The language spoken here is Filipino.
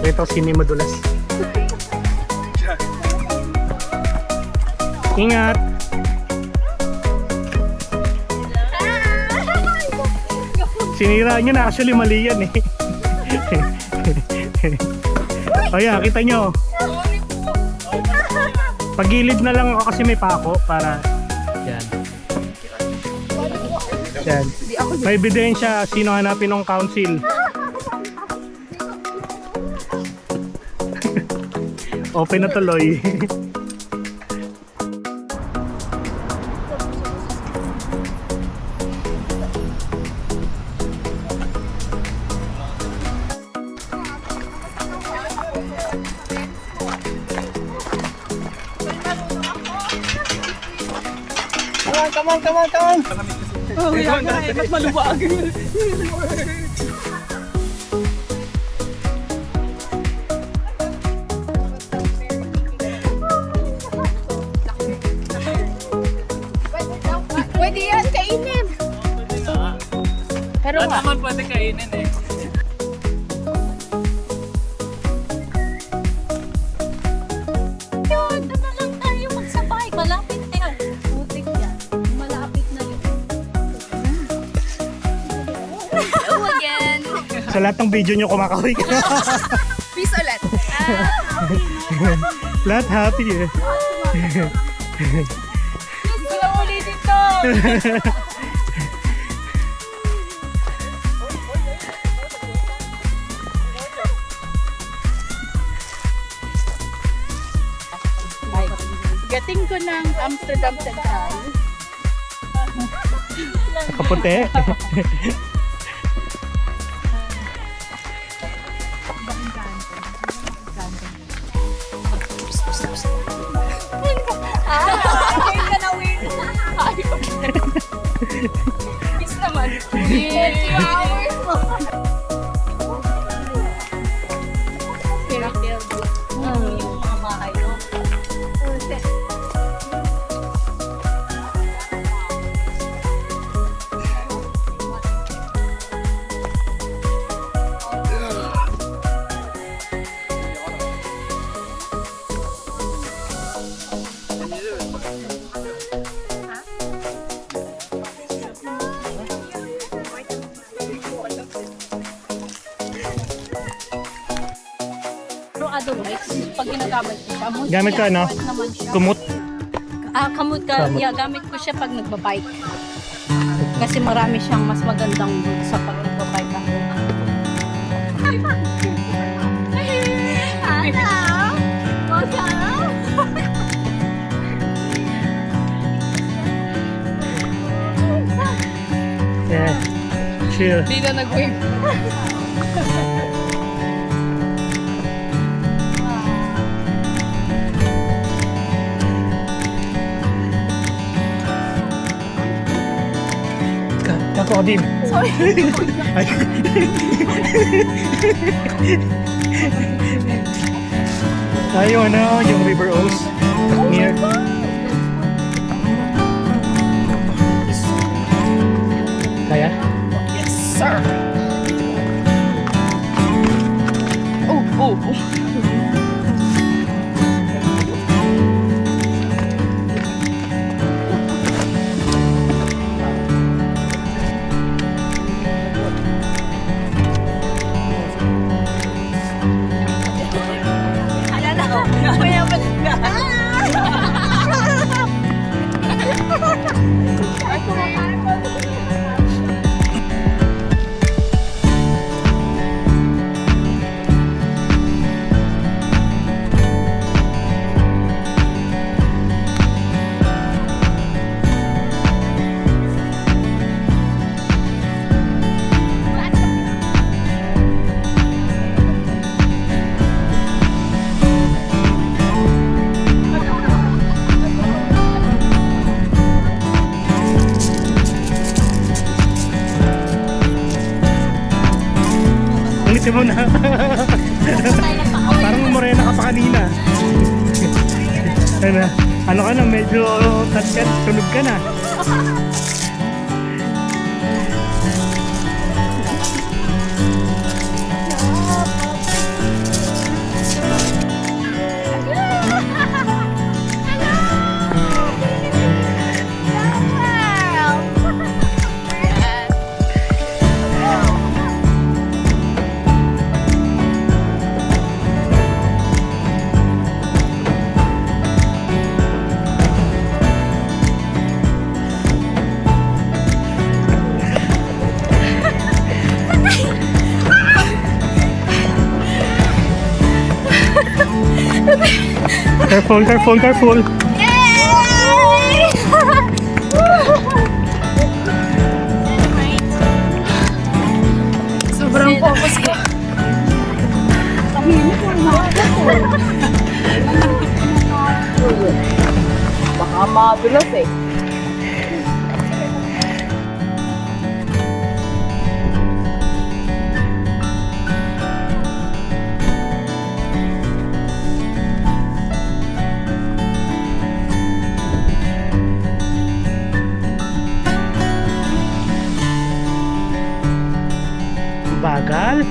Pakita ko sino yung madulas. Ingat! Sinira nyo na, actually mali yan eh. O yan, kita nyo. Pagilid na lang ako kasi may pako para yan. Yan. May ebidensya sino hanapin ng council. Open na tuloy. Come on, come on, come on! Oh, yeah, guys. Mas maluwag. Pwede yan, kainin. Pero Lahat naman pwede kainin eh. yun, doon na lang tayo magsabay. Malapit na yan. Butik yan. Malapit na yun. Hello again. Sa lahat ng video nyo kumakaway ka. Peace ulit. Lahat happy eh. Gusto na ulitin to. Gating ko ng Amsterdam Central. Kaputi. Ayun ka na win. Peace naman. 2 hours mo. Miracle. Yung mga bahay, no? Pero otherwise, pag ginagamit ko siya, Gamit ka, no? naman siya. Kumot. Kamot ka. Kamot. Yeah, gamit ko siya pag nagbabike. Kasi marami siyang mas magandang look sa pag nagbabike ako. Yeah. Chill. Hindi na nag-wave. Ako din. Sorry. Ay. Tayo ano, yung River Oaks near. Kaya? Yes, sir. Oh. Alala ko. Kaya ba na? Ulitin mo na. Parang morena ka pa kanina. Ano ka na, medyo tatkat, tunog ka na. Careful, careful, careful. Sobrang focus ko. Baka madulas eh. Bagal.